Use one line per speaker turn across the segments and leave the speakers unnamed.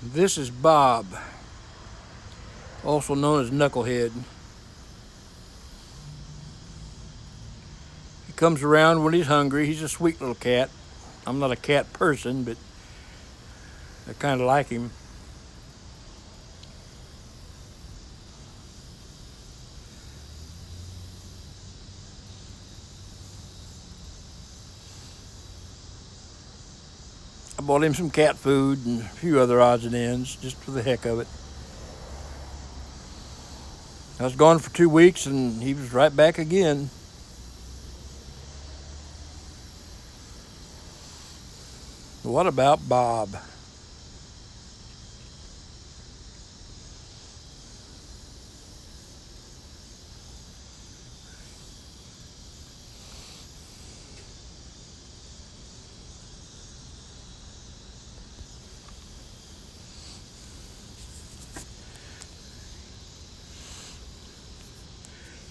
This is Bob, also known as Knucklehead. He comes around when he's hungry. He's a sweet little cat. I'm not a cat person, but I kind of like him. I bought him some cat food and a few other odds and ends just for the heck of it. I was gone for 2 weeks and he was right back again. What about Bob?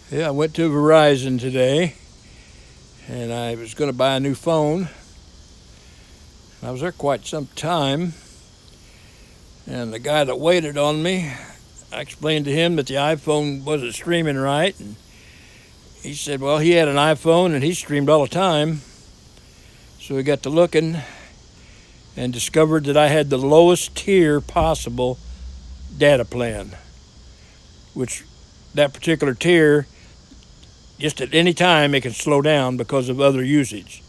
Yeah, I went to Verizon today and I was going to buy a new phone. I was there quite some time, and the guy that waited on me, I explained to him that the iPhone wasn't streaming right, and he said, well, he had an iPhone and he streamed all the time. So we got to looking and discovered that I had the lowest tier possible data plan, which that particular tier, just at any time, it can slow down because of other usage.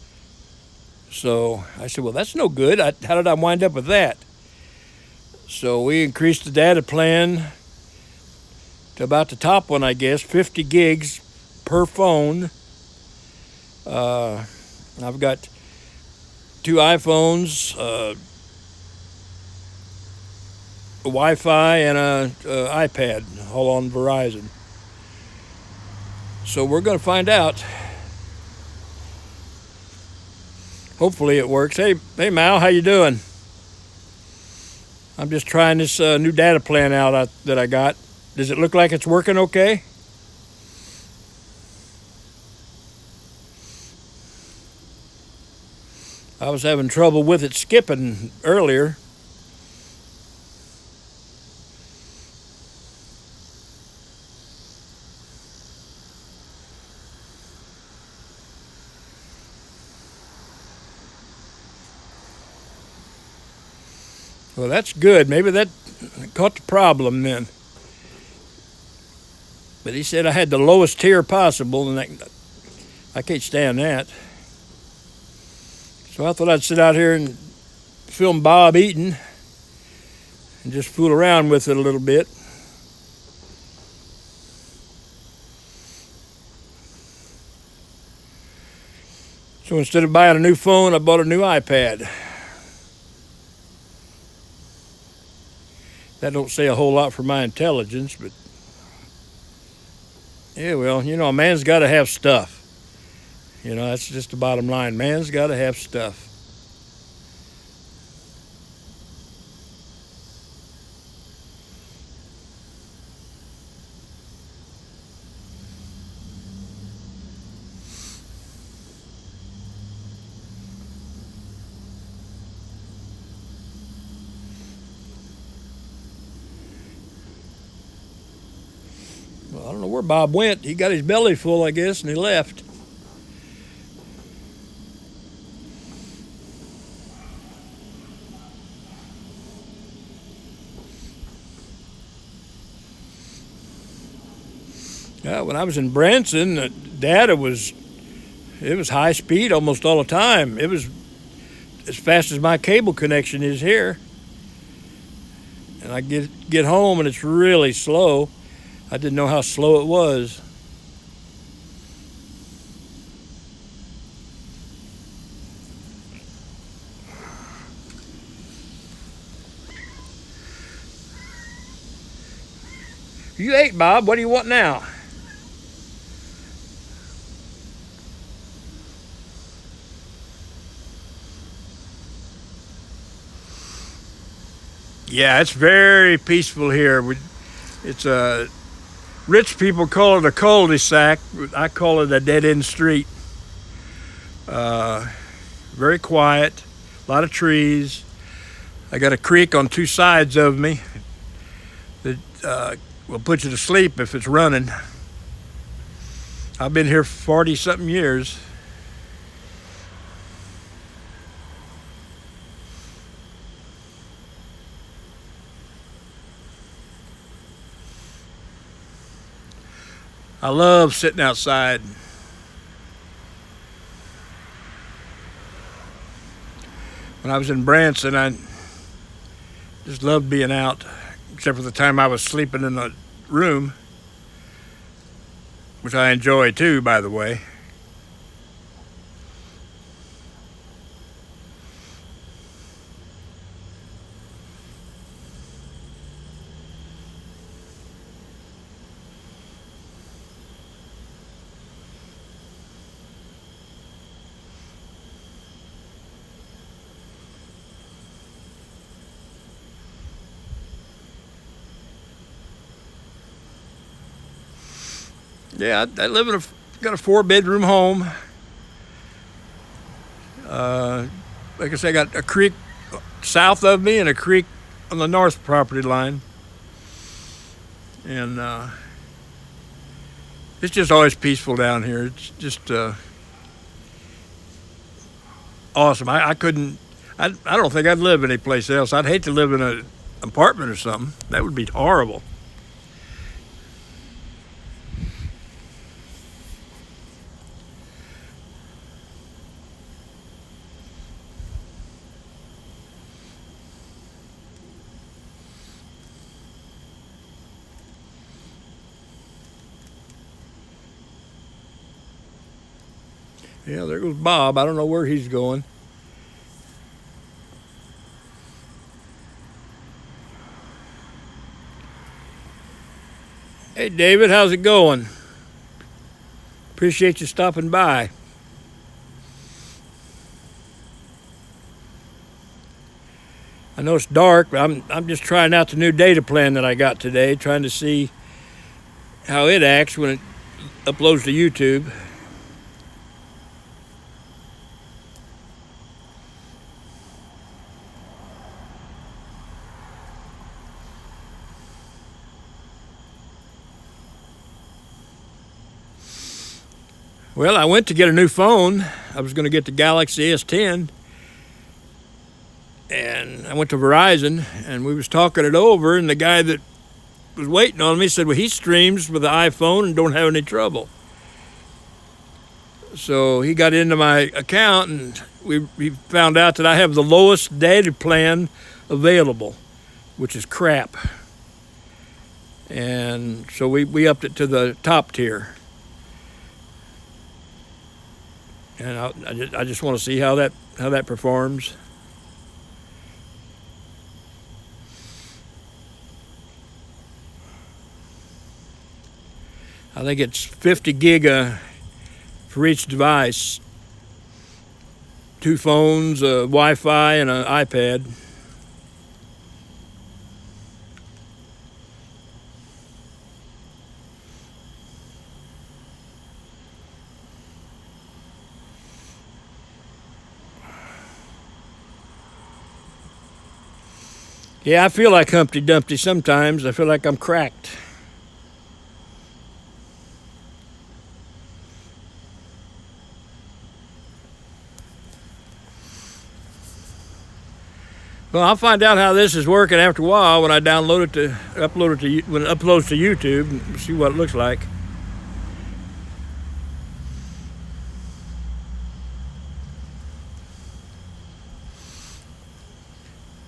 So I said, well, that's no good. How did I wind up with that? So we increased the data plan to about the top one, I guess, 50 gigs per phone. I've got two iPhones, a Wi-Fi, and an iPad, all on Verizon. So we're going to find out. Hopefully it works. Hey Mal, how you doing? I'm just trying this new data plan out that I got. Does it look like it's working okay? I was having trouble with it skipping earlier. Well, that's good. Maybe that caught the problem then. But he said I had the lowest tier possible, and I can't stand that. So I thought I'd sit out here and film Bob eating and just fool around with it a little bit. So instead of buying a new phone, I bought a new iPad. That don't say a whole lot for my intelligence, but yeah, well, a man's got to have stuff. That's just the bottom line. Man's got to have stuff. Well, I don't know where Bob went. He got his belly full, I guess, and he left. Yeah, when I was in Branson, data was high speed almost all the time. It was as fast as my cable connection is here. And I get home and it's really slow. I didn't know how slow it was. You ate, Bob. What do you want now? Yeah, it's very peaceful here. It's rich people call it a cul-de-sac. I call it a dead-end street. Very quiet, a lot of trees. I got a creek on two sides of me that will put you to sleep if it's running. I've been here 40-something years. I love sitting outside. When I was in Branson, I just loved being out, except for the time I was sleeping in the room, which I enjoy too, by the way. Yeah, I live in got a 4-bedroom home. Like I say, I got a creek south of me and a creek on the north property line. And it's just always peaceful down here. It's just awesome. I couldn't, I don't think I'd live anyplace else. I'd hate to live in an apartment or something. That would be horrible. Yeah, there goes Bob. I don't know where he's going. Hey, David, how's it going? Appreciate you stopping by. I know it's dark, but I'm just trying out the new data plan that I got today, trying to see how it acts when it uploads to YouTube. Well, I went to get a new phone. I was going to get the Galaxy S10. And I went to Verizon, and we was talking it over, and the guy that was waiting on me said, well, he streams with the iPhone and don't have any trouble. So he got into my account, and we found out that I have the lowest data plan available, which is crap. And so we upped it to the top tier. And I just want to see how that performs. I think it's 50 gig for each device. 2 phones, a Wi-Fi, and an iPad. Yeah, I feel like Humpty Dumpty sometimes. I feel like I'm cracked. Well, I'll find out how this is working after a while when I upload it to when it uploads to YouTube and see what it looks like.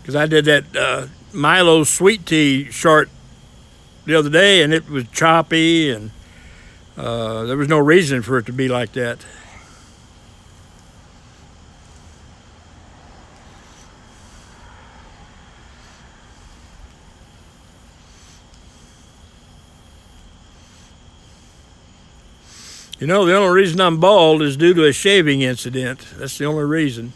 Because I did that Milo sweet tea chart the other day, and it was choppy, and there was no reason for it to be like that. You know, the only reason I'm bald is due to a shaving incident. That's the only reason.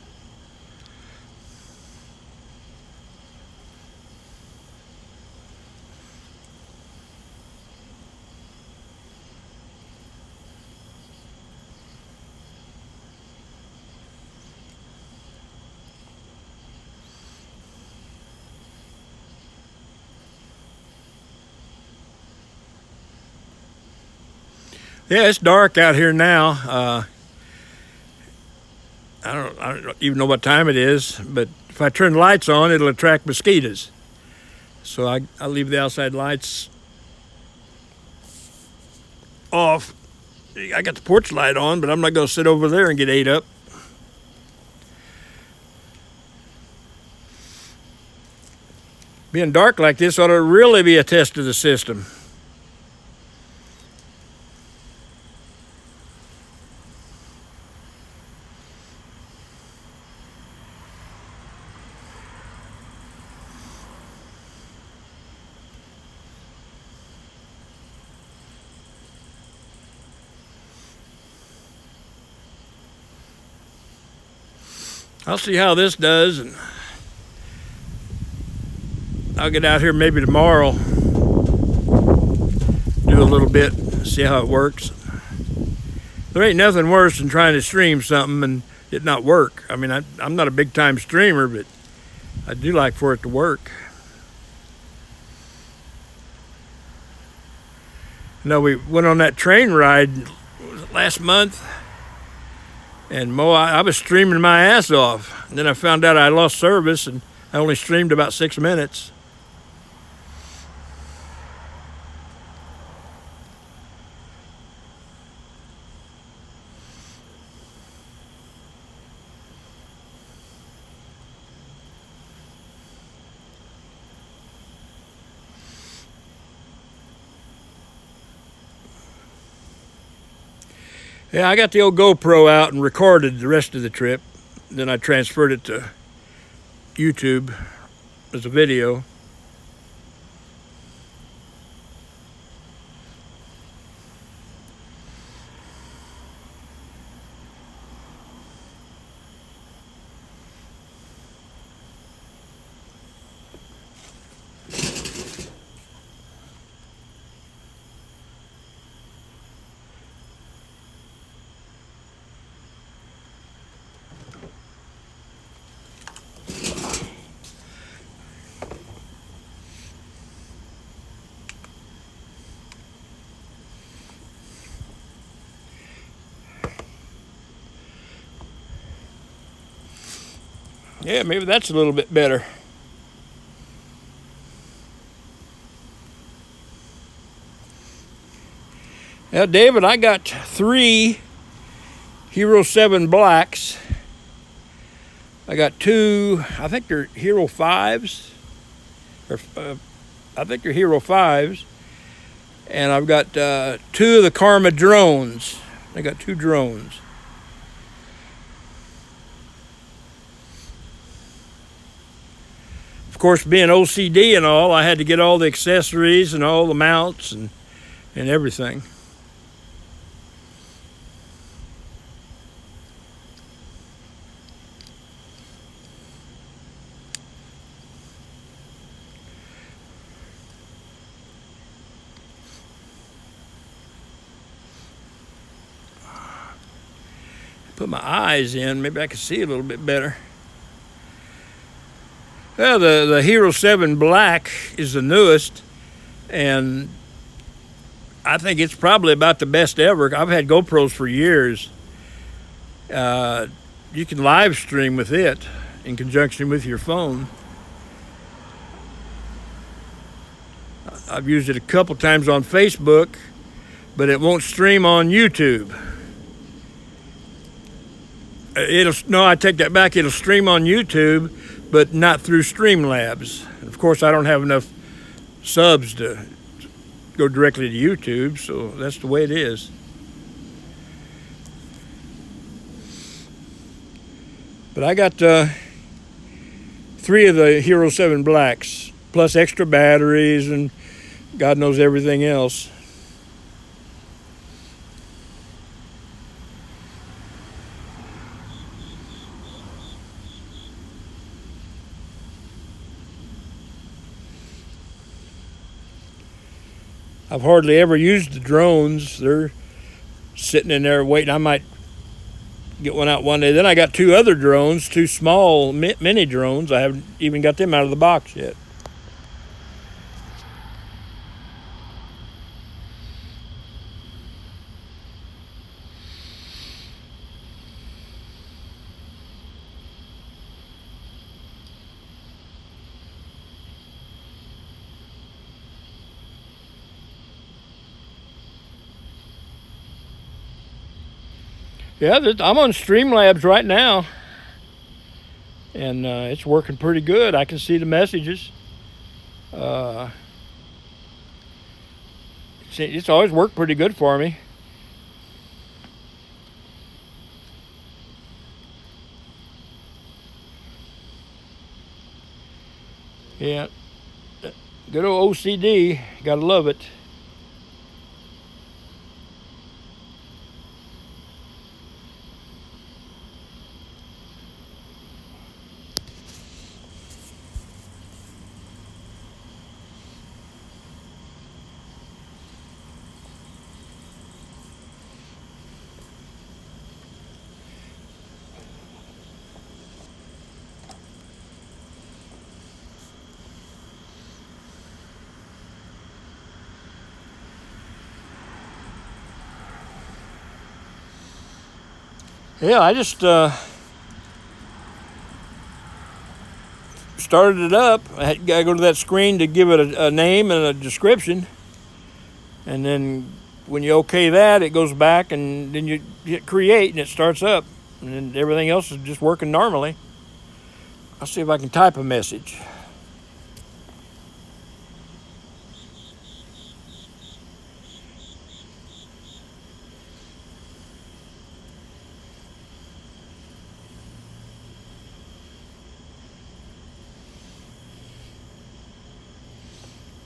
Yeah, it's dark out here now. I don't even know what time it is, but if I turn the lights on, it'll attract mosquitoes. So I leave the outside lights off. I got the porch light on, but I'm not going to sit over there and get ate up. Being dark like this ought to really be a test of the system. I'll see how this does, and I'll get out here maybe tomorrow, do a little bit, see how it works. There ain't nothing worse than trying to stream something and it not work. I mean, I'm not a big time streamer, but I do like for it to work. You know, we went on that train ride last month, and Mo, I was streaming my ass off. And then I found out I lost service, and I only streamed about 6 minutes. Yeah, I got the old GoPro out and recorded the rest of the trip. Then I transferred it to YouTube as a video. Yeah, maybe that's a little bit better. Now, David, I got 3 Hero 7 Blacks. I got 2, I think they're Hero 5s. I think they're Hero 5s. And I've got 2 of the Karma drones. I got 2 drones. Of course, being OCD and all, I had to get all the accessories and all the mounts and everything. Put my eyes in, maybe I can see a little bit better. Well, the Hero 7 Black is the newest, and I think it's probably about the best ever. I've had GoPros for years. You can live stream with it in conjunction with your phone. I've used it a couple times on Facebook, but it won't stream on YouTube. I take that back. It'll stream on YouTube, but not through Streamlabs. Of course, I don't have enough subs to go directly to YouTube, so that's the way it is. But I got 3 of the Hero 7 Blacks, plus extra batteries and God knows everything else. I've hardly ever used the drones. They're sitting in there waiting. I might get one out one day. Then I got 2 other drones, 2 small mini drones. I haven't even got them out of the box yet. Yeah, I'm on Streamlabs right now, and it's working pretty good. I can see the messages. It's always worked pretty good for me. Yeah, good old OCD, gotta love it. Yeah, I just started it up. I gotta go to that screen to give it a name and a description, and then when you okay that, it goes back, and then you hit create, and it starts up, and then everything else is just working normally. I'll see if I can type a message.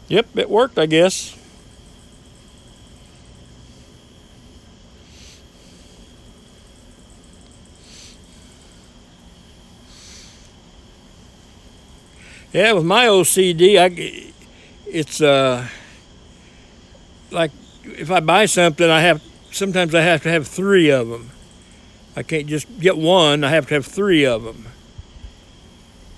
Yep, it worked, I guess. Yeah, with my OCD, it's like if I buy something, sometimes I have to have 3 of them. I can't just get one, I have to have 3 of them.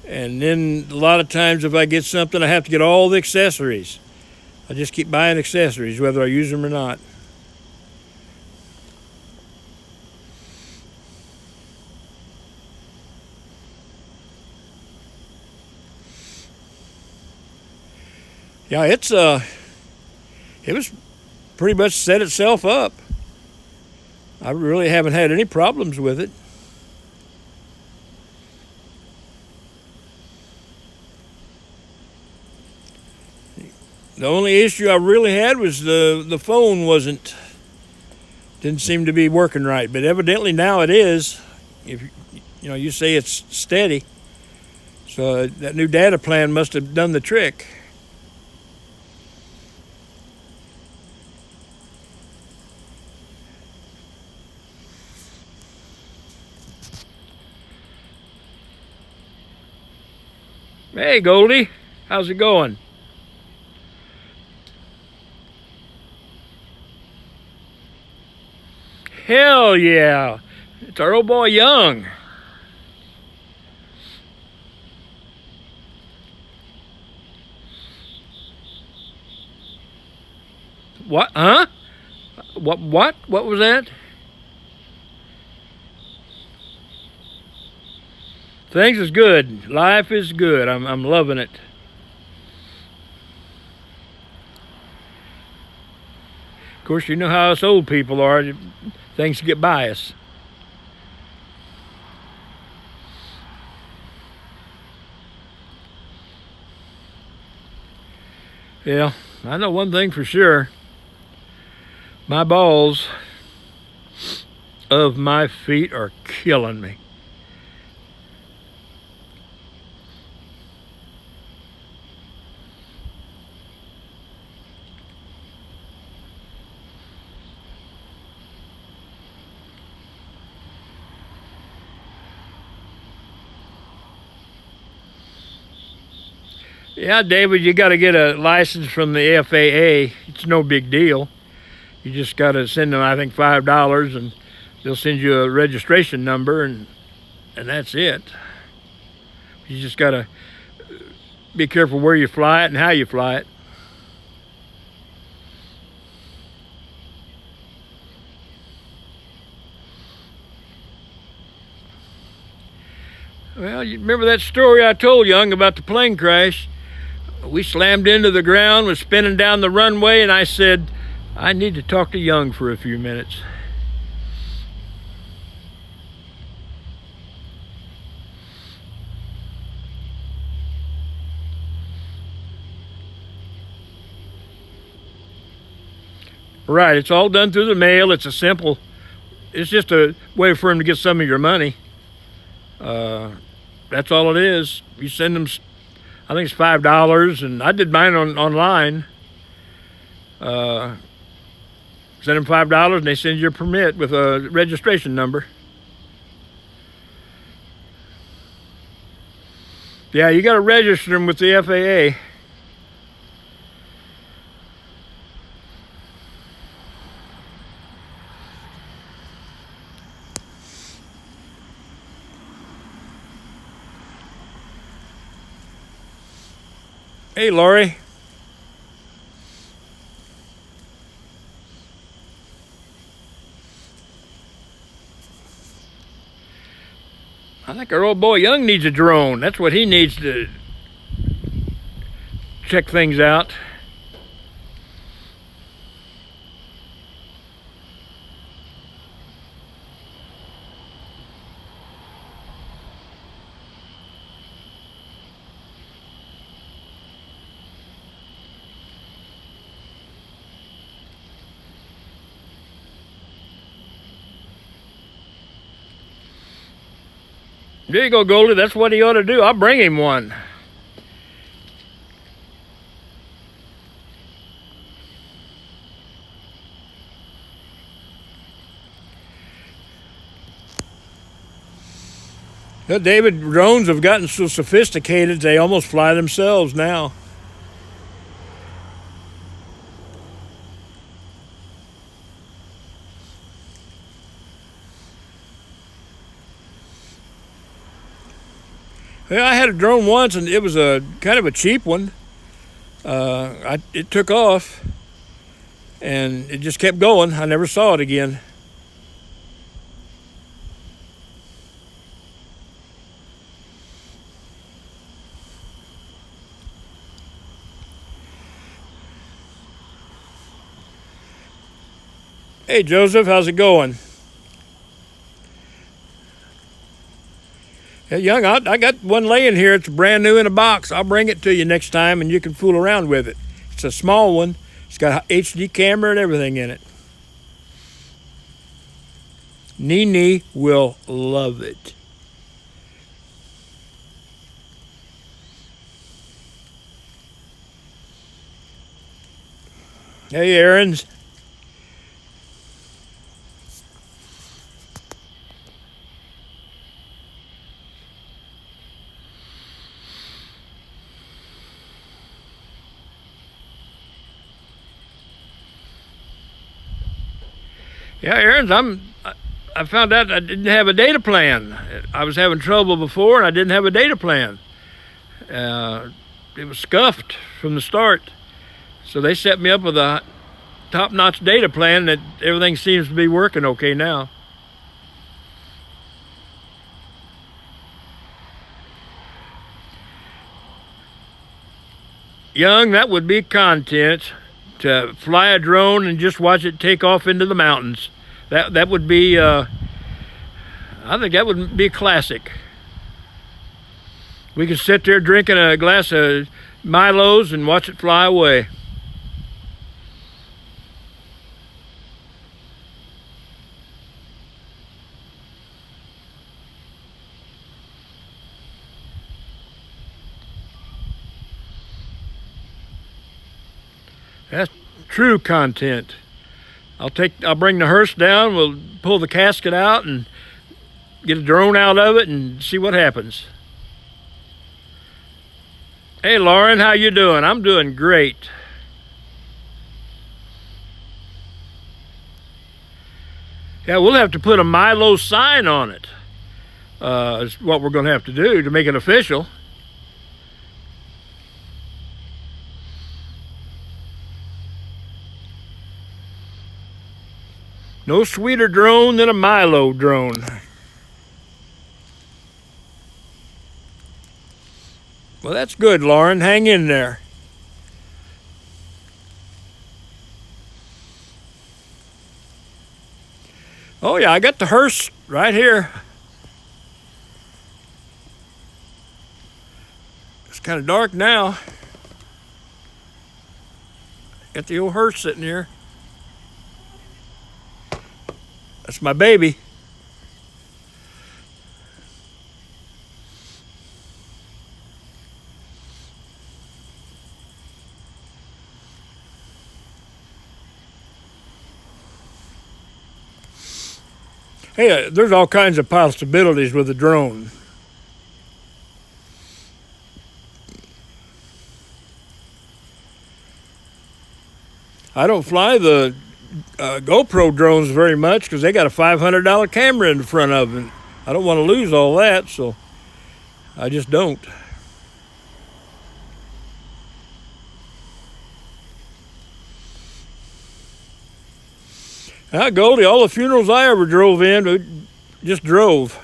And then a lot of times if I get something, I have to get all the accessories. I just keep buying accessories, whether I use them or not. Yeah, it was pretty much set itself up. I really haven't had any problems with it. The only issue I really had was the phone didn't seem to be working right, but evidently now it is. If you say it's steady, so that new data plan must have done the trick. Hey, Goldie, how's it going? Hell yeah, it's our old boy Young. What? Huh? What? What was that? Things is good. Life is good. I'm loving it. Of course, you know how us old people are. Things get by us. Yeah, I know one thing for sure. My balls of my feet are killing me. Yeah, David, you got to get a license from the FAA. It's no big deal. You just got to send them, I think, $5, and they'll send you a registration number, and that's it. You just got to be careful where you fly it and how you fly it. Well, you remember that story I told Young about the plane crash? We slammed into the ground, was spinning down the runway, and I said, I need to talk to Young for a few minutes. Right, it's all done through the mail. It's just a way for him to get some of your money. That's all it is. You send them, I think it's $5, and I did mine online. Send them $5, and they send you a permit with a registration number. Yeah, you got to register them with the FAA. Hey, Lori. I think our old boy Young needs a drone. That's what he needs to check things out. There you go, Goldie. That's what he ought to do. I'll bring him one. Well, David, drones have gotten so sophisticated they almost fly themselves now. Yeah, I had a drone once, and it was a kind of a cheap one. It took off, and it just kept going. I never saw it again. Hey, Joseph, how's it going? Hey, Young, I got one laying here. It's brand new in a box. I'll bring it to you next time, and you can fool around with it. It's a small one. It's got an HD camera and everything in it. Nene will love it. Hey, Aaron's. Yeah, Aaron's, I found out I didn't have a data plan. I was having trouble before, and I didn't have a data plan. It was scuffed from the start. So they set me up with a top-notch data plan that everything seems to be working okay now. Young, that would be content to fly a drone and just watch it take off into the mountains. That would be, I think that would be a classic. We could sit there drinking a glass of Milo's and watch it fly away. That's true content. I'll bring the hearse down, we'll pull the casket out and get a drone out of it and see what happens. Hey, Lauren, how you doing? I'm doing great. Yeah, we'll have to put a Milo sign on it. Is what we're going to have to do to make it official. No sweeter drone than a Milo drone. Well, that's good, Lauren. Hang in there. Oh, yeah, I got the hearse right here. It's kind of dark now. Got the old hearse sitting here. That's my baby. Hey, there's all kinds of possibilities with a drone. I don't fly the GoPro drones very much because they got a $500 camera in the front of them. I don't want to lose all that, so I just don't. Goldie, all the funerals I ever drove in, just drove.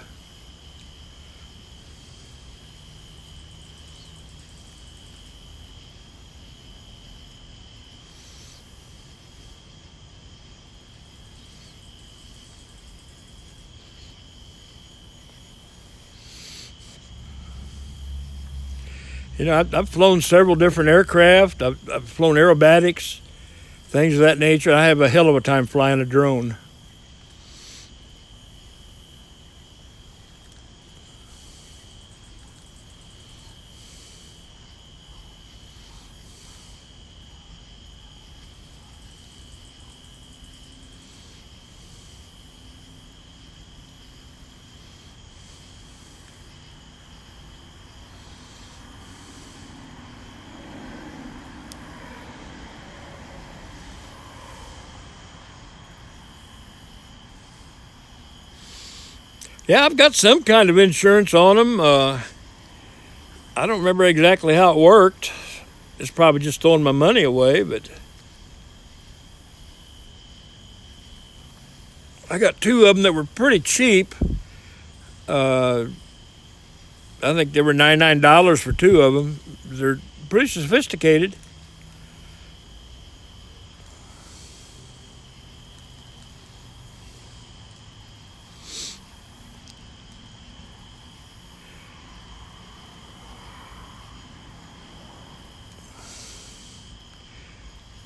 You know, I've flown several different aircraft. I've flown aerobatics, things of that nature. I have a hell of a time flying a drone. Yeah, I've got some kind of insurance on them. I don't remember exactly how it worked. It's probably just throwing my money away, but I got two of them that were pretty cheap. I think they were $99 for two of them. They're pretty sophisticated.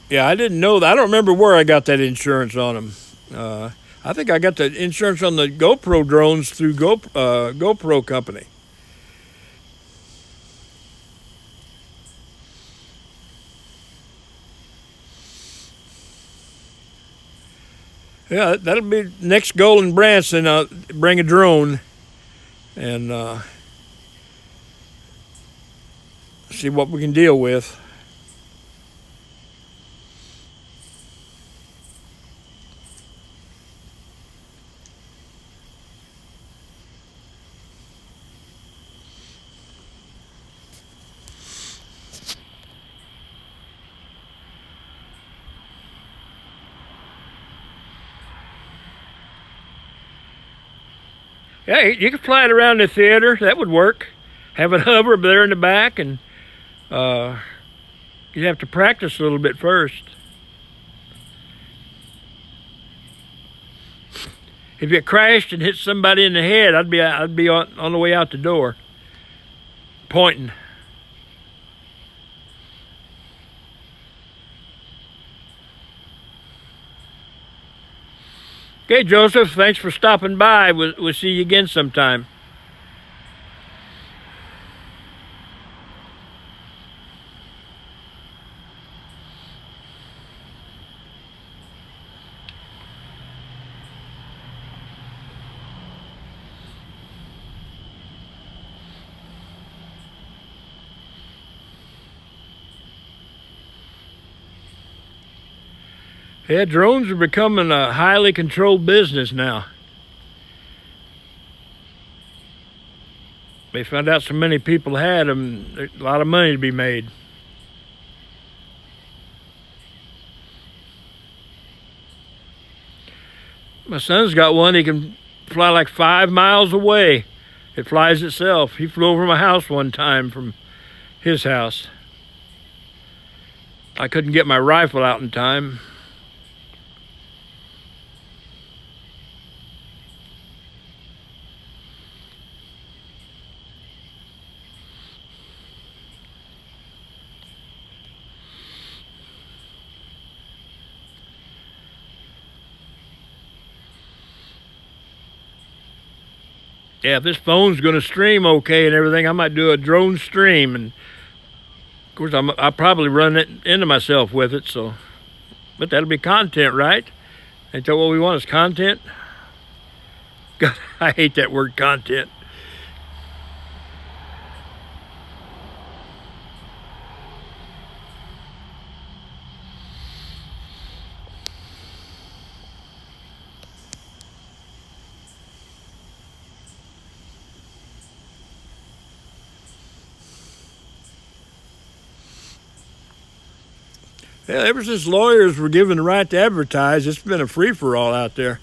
Yeah, I didn't know that. I don't remember where I got that insurance on them. I think I got the insurance on the GoPro drones through GoPro company. Yeah, that'll be next goal in Branson. Bring a drone and see what we can deal with. Yeah, you can fly it around the theater. That would work. Have it hover there in the back, and you'd have to practice a little bit first. If you crashed and hit somebody in the head, I'd be on the way out the door, pointing. Okay, Joseph, thanks for stopping by. We'll see you again sometime. Yeah, drones are becoming a highly controlled business now. They found out so many people had them, there's a lot of money to be made. My son's got one, he can fly like 5 miles away. It flies itself. He flew over my house one time from his house. I couldn't get my rifle out in time. Yeah, if this phone's going to stream okay and everything, I might do a drone stream. And of course, I'll probably run it into myself with it. So, but that'll be content, right? Ain't that what we want is content? God, I hate that word content. Yeah, ever since lawyers were given the right to advertise, it's been a free-for-all out there.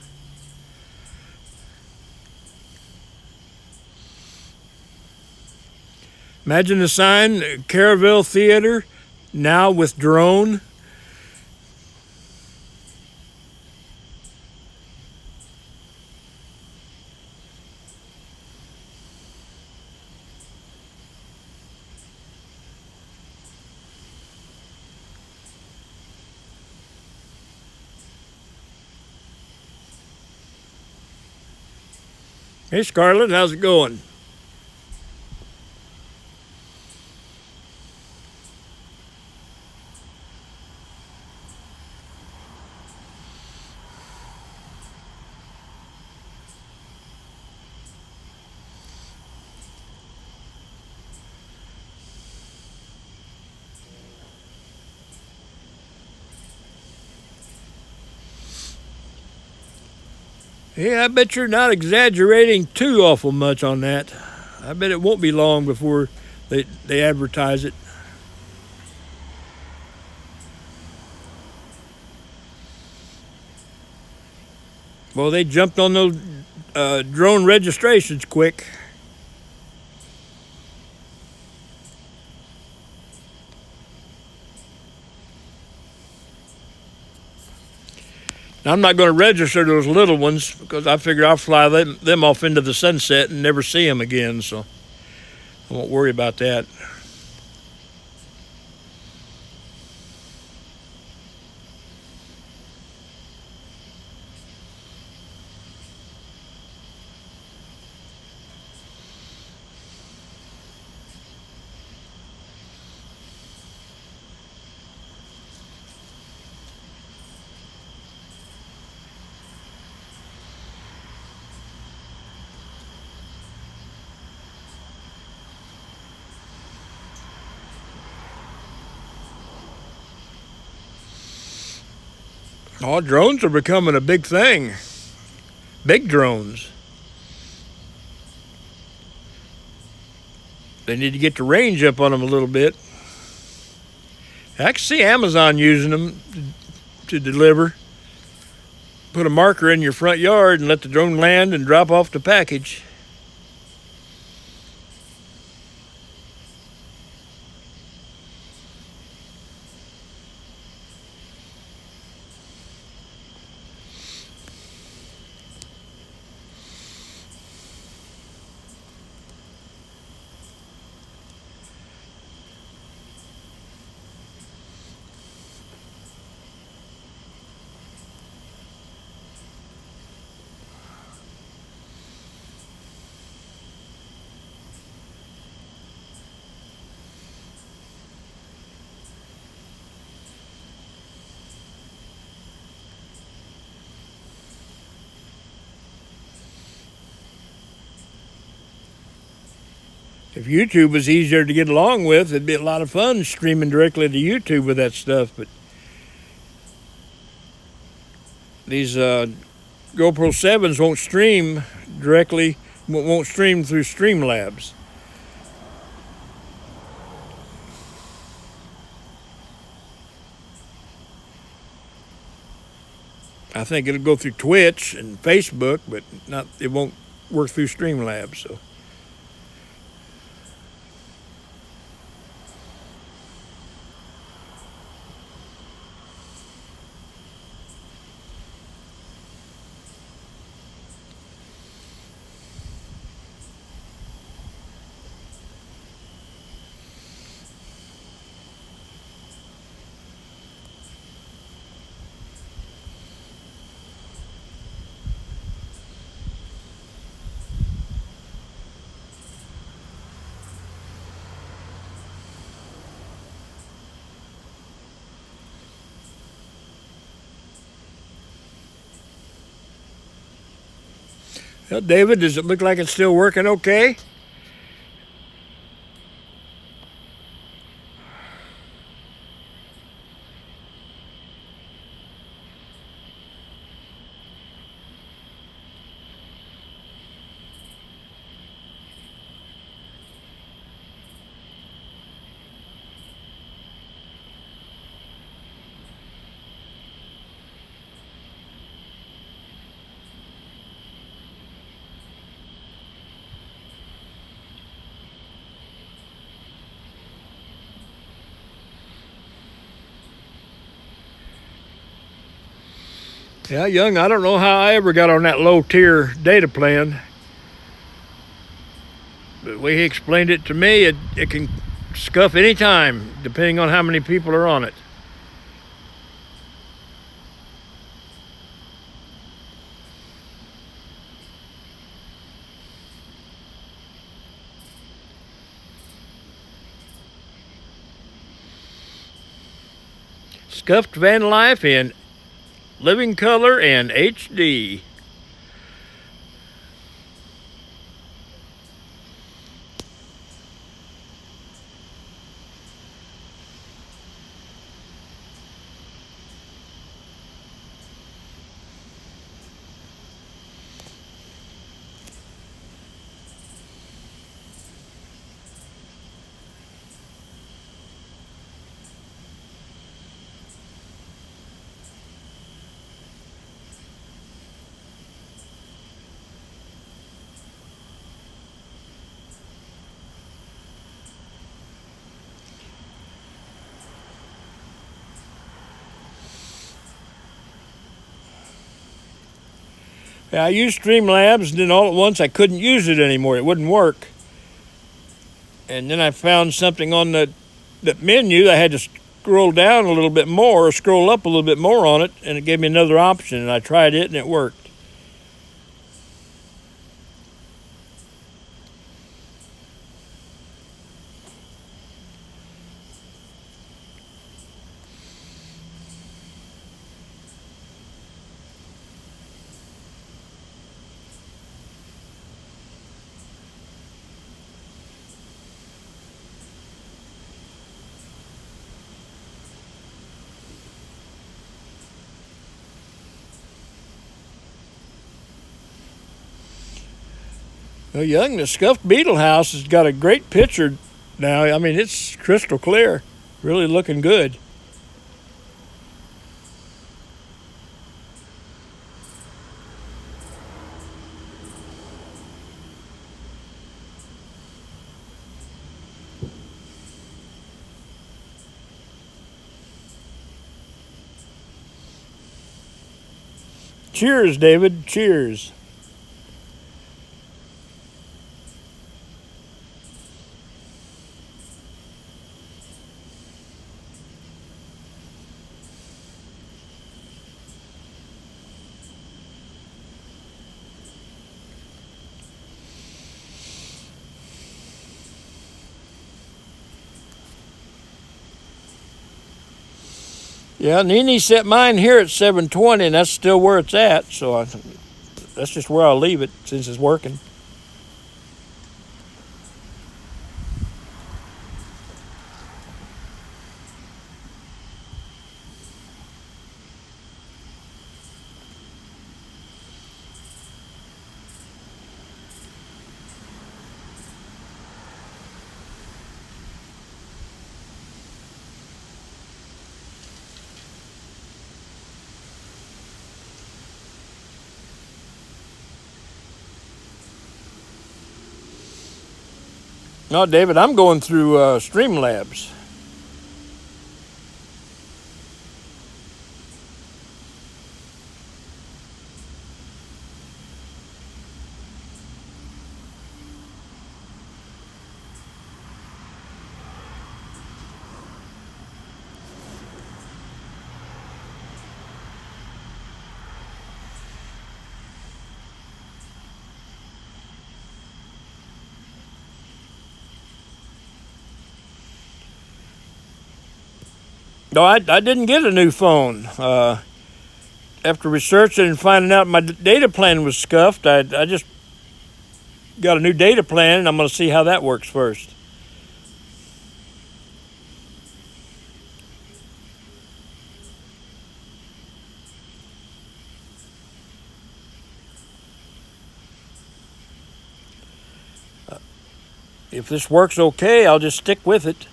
Imagine the sign, Caravelle Theater, now with drone. Hey, Scarlett, how's it going? Yeah, I bet you're not exaggerating too awful much on that. I bet it won't be long before they advertise it. Well, they jumped on those drone registrations quick. Now, I'm not going to register those little ones because I figure I'll fly them off into the sunset and never see them again, so I won't worry about that. Oh, drones are becoming a big thing. Big drones. They need to get the range up on them a little bit. I can see Amazon using them to deliver. Put a marker in your front yard and let the drone land and drop off the package. If YouTube was easier to get along with, it'd be a lot of fun streaming directly to YouTube with that stuff. But these GoPro 7s won't stream directly, won't stream through Streamlabs. I think it'll go through Twitch and Facebook, but it won't work through Streamlabs. So. Well, David, does it look like it's still working okay? Yeah, Young, I don't know how I ever got on that low tier data plan. But the way he explained it to me, it can scuff anytime, depending on how many people are on it. Scuffed van life in living color and HD. Yeah, I used Streamlabs, and then all at once I couldn't use it anymore. It wouldn't work. And then I found something on the menu. I had to scroll down a little bit more, or scroll up a little bit more on it, and it gave me another option. And I tried it, and it worked. Well, Young, the Scuffed Beetle House has got a great picture now. I mean, it's crystal clear, really looking good. Cheers, David. Cheers. Yeah, Nene set mine here at 720, and that's still where it's at. So that's just where I'll leave it since it's working. No, David, I'm going through Streamlabs. No, I didn't get a new phone. After researching and finding out my data plan was scuffed, I just got a new data plan, and I'm going to see how that works first. If this works okay, I'll just stick with it.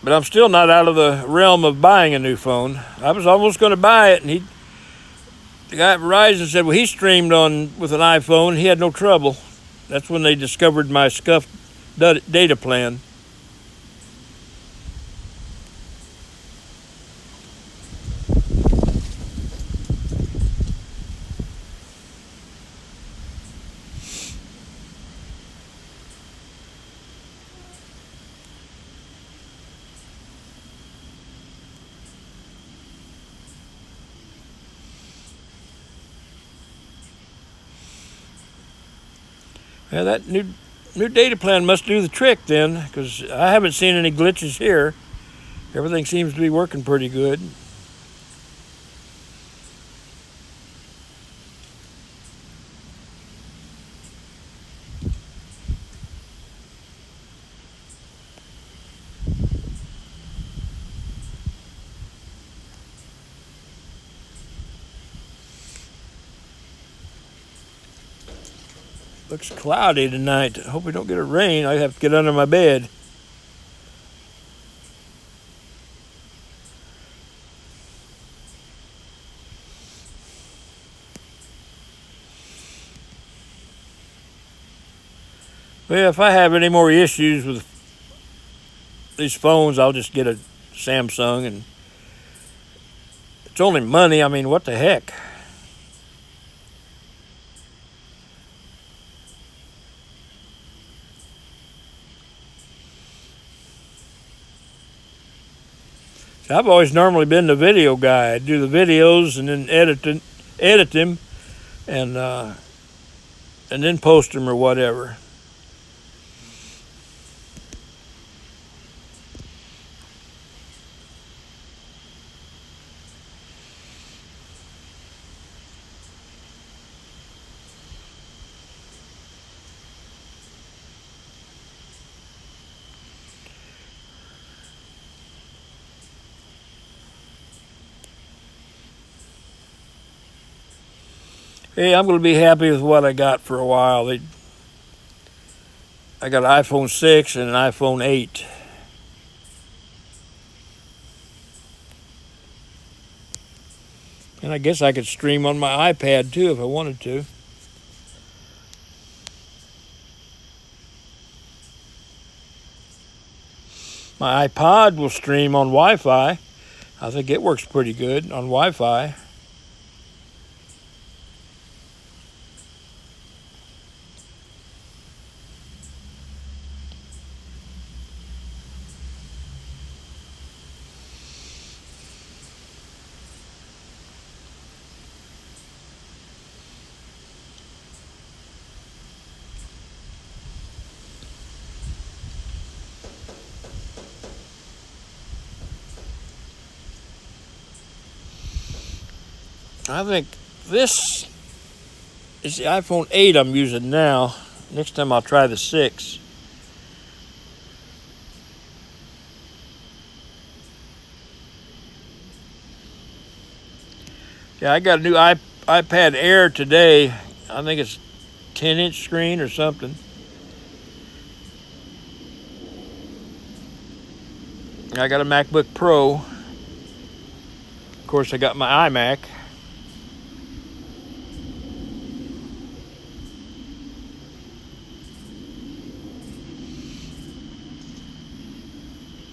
But I'm still not out of the realm of buying a new phone. I was almost going to buy it, and the guy at Verizon said, well, he streamed on with an iPhone. He had no trouble. That's when they discovered my scuffed data plan. Yeah, that new data plan must do the trick then, because I haven't seen any glitches here. Everything seems to be working pretty good. Looks cloudy tonight. I hope we don't get a rain. I have to get under my bed. Well, if I have any more issues with these phones, I'll just get a Samsung, and it's only money. I mean, what the heck? I've always normally been the video guy. I do the videos and then edit them, and then post them or whatever. Hey, I'm going to be happy with what I got for a while. I got an iPhone 6 and an iPhone 8. And I guess I could stream on my iPad too if I wanted to. My iPod will stream on Wi-Fi. I think it works pretty good on Wi-Fi. I think this is the iPhone 8 I'm using now. Next time I'll try the 6. Yeah, I got a new iPad Air today. I think it's 10-inch screen or something. I got a MacBook Pro. Of course, I got my iMac.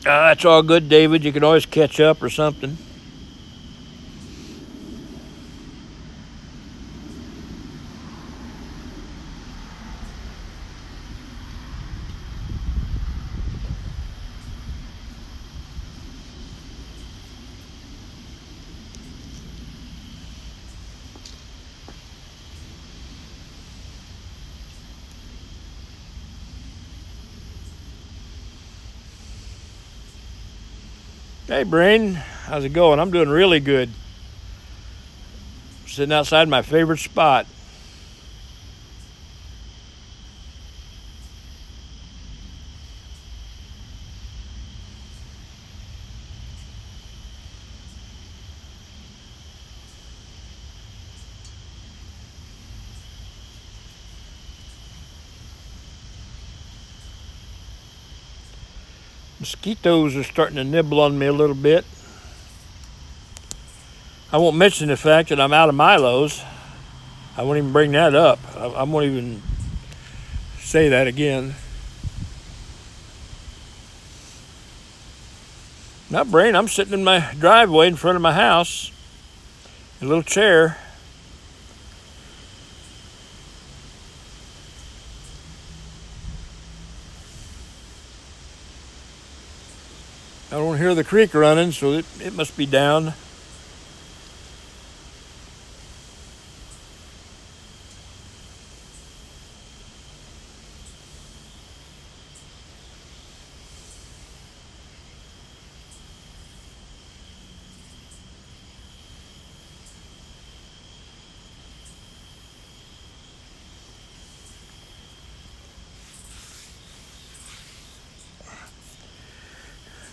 That's all good, David. You can always catch up or something. Hey, Brain, how's it going? I'm doing really good. Sitting outside my favorite spot. Mosquitoes are starting to nibble on me a little bit. I won't mention the fact that I'm out of Milos. I won't even bring that up. I won't even say that again. Not brain. I'm sitting in my driveway in front of my house, in a little chair. I don't hear the creek running, so it must be down.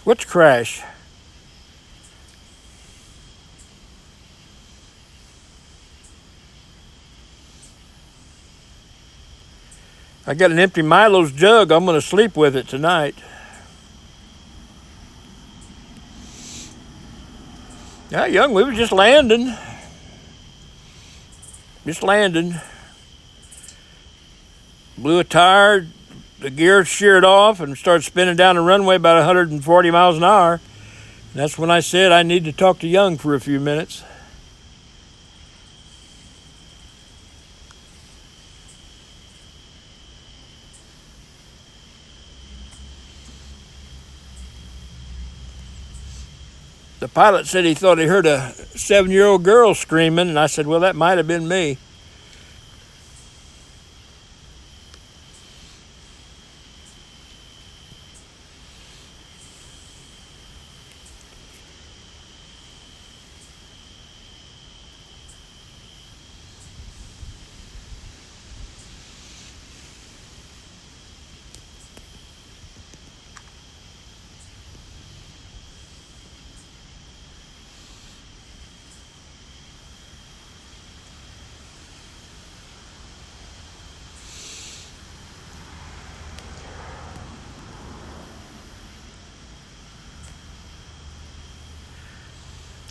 What's crash? I got an empty Milo's jug. I'm going to sleep with it tonight. Yeah, young, we were just landing. Blew a tire, the gear sheared off and started spinning down the runway about 140 miles an hour. And that's when I said I need to talk to Young for a few minutes. The pilot said he thought he heard a 7-year-old girl screaming, and I said, well, that might have been me.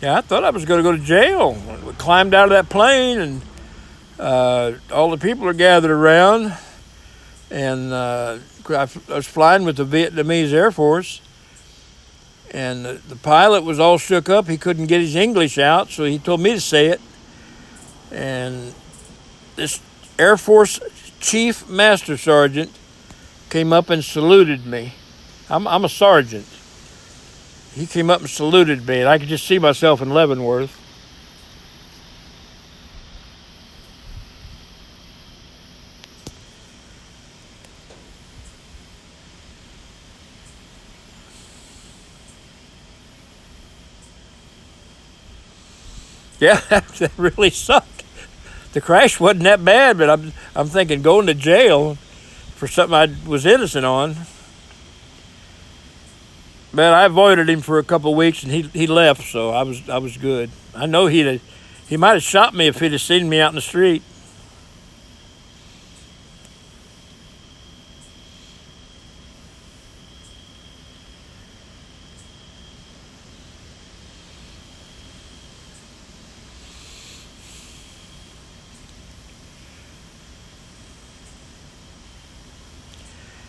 Yeah, I thought I was going to go to jail. We climbed out of that plane, and all the people are gathered around. And I was flying with the Vietnamese Air Force. And the pilot was all shook up. He couldn't get his English out, so he told me to say it. And this Air Force Chief Master Sergeant came up and saluted me. I'm a sergeant. He came up and saluted me, and I could just see myself in Leavenworth. Yeah, that really sucked. The crash wasn't that bad, but I'm thinking going to jail for something I was innocent on. But I avoided him for a couple of weeks, and he left, so I was good. I know he might have shot me if he'd have seen me out in the street.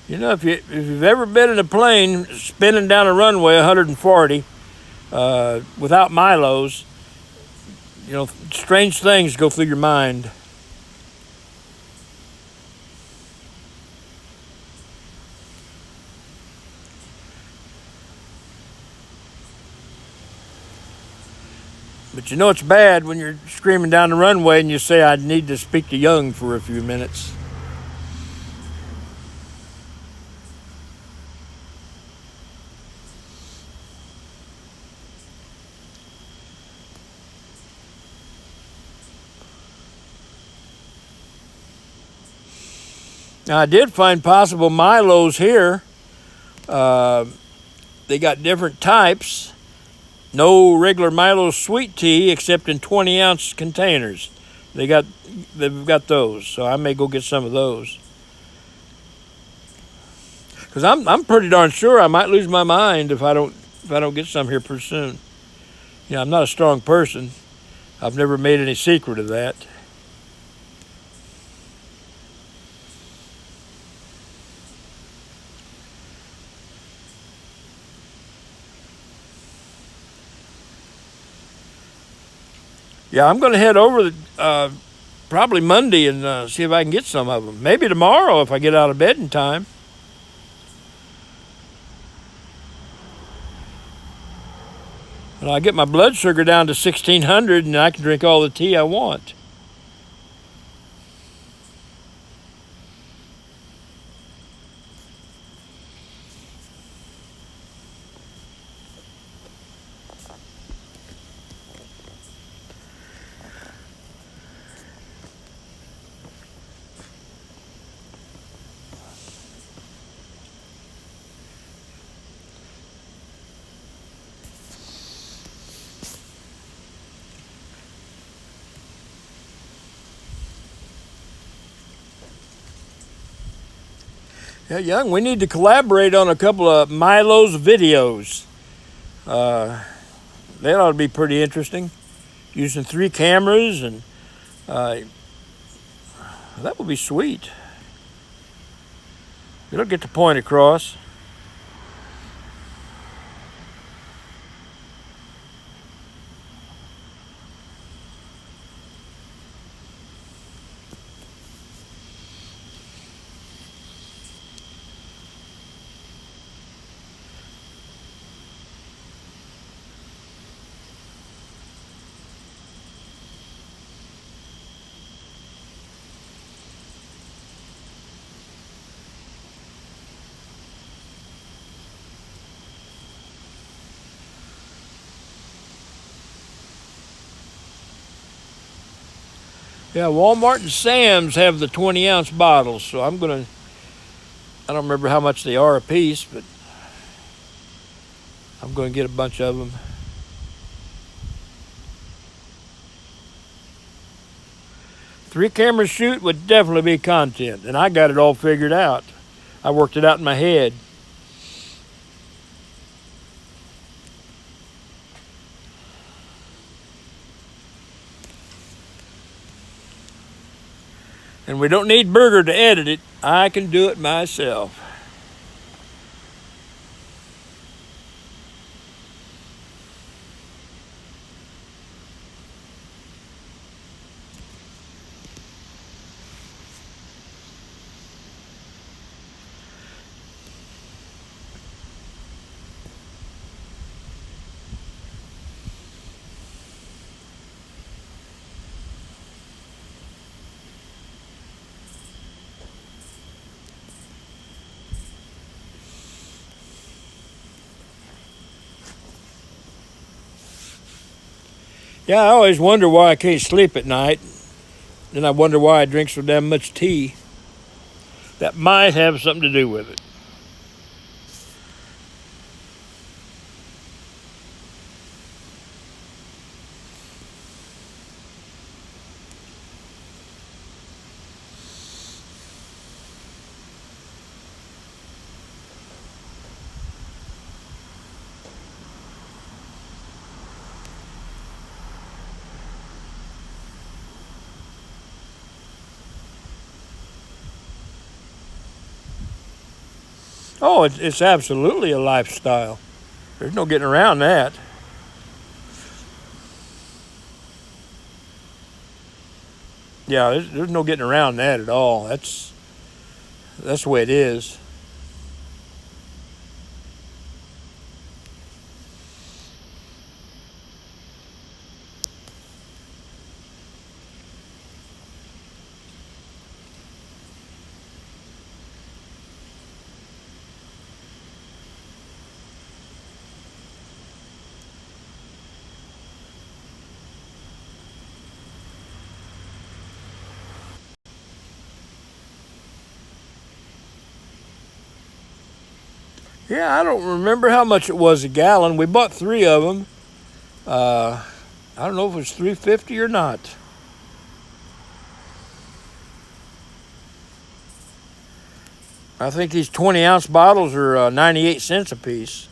You know, if you've ever been in a plane spinning down a runway 140 without Milos, you know, strange things go through your mind. But you know it's bad when you're screaming down the runway and you say, I need to speak to Young for a few minutes. Now, I did find possible Milos here. They got different types. No regular Milo sweet tea except in 20-ounce containers. They've got those, so I may go get some of those. Because I'm pretty darn sure I might lose my mind if I don't get some here pretty soon. You know, I'm not a strong person. I've never made any secret of that. Yeah, I'm going to head over probably Monday and see if I can get some of them. Maybe tomorrow if I get out of bed in time. And I get my blood sugar down to 1600 and I can drink all the tea I want. Yeah, Young, we need to collaborate on a couple of Milo's videos. That ought to be pretty interesting. Using 3 cameras, and that would be sweet. It'll get the point across. Yeah, Walmart and Sam's have the 20-ounce bottles, so I don't remember how much they are a piece, but I'm going to get a bunch of them. Three camera shoot would definitely be content, and I got it all figured out. I worked it out in my head. And we don't need Burger to edit it. I can do it myself. Yeah, I always wonder why I can't sleep at night. Then I wonder why I drink so damn much tea. That might have something to do with it. Oh, it's absolutely a lifestyle. There's no getting around that. Yeah, there's no getting around that at all. That's the way it is. Yeah, I don't remember how much it was a gallon. We bought 3 of them. I don't know if it was $3.50 or not. I think these 20-ounce bottles are 98 cents a piece.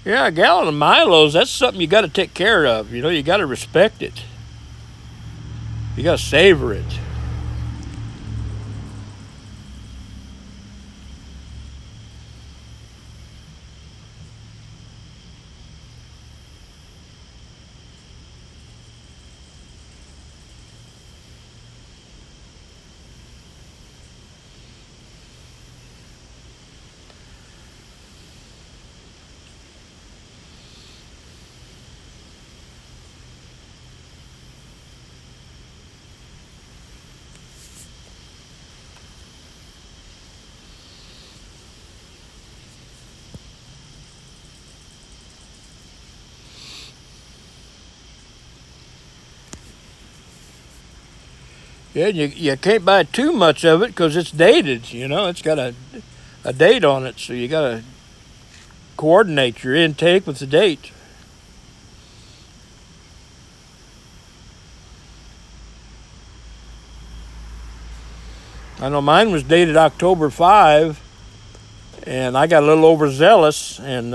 Yeah, a gallon of Milo's, that's something you got to take care of. You know, you got to respect it. You got to savor it. Yeah, you can't buy too much of it because it's dated. You know, it's got a date on it, so you got to coordinate your intake with the date. I know mine was dated October 5, and I got a little overzealous and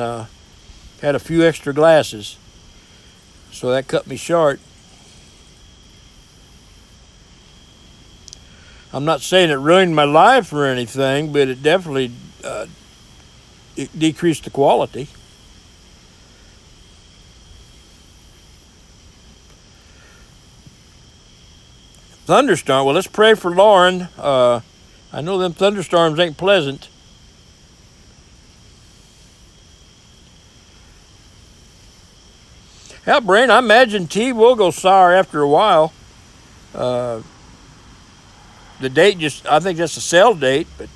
had a few extra glasses, so that cut me short. I'm not saying it ruined my life or anything, but it definitely it decreased the quality. Thunderstorm. Well, let's pray for Lauren. I know them thunderstorms ain't pleasant. Yeah, Brain, I imagine tea will go sour after a while. The date I think that's a sell date, but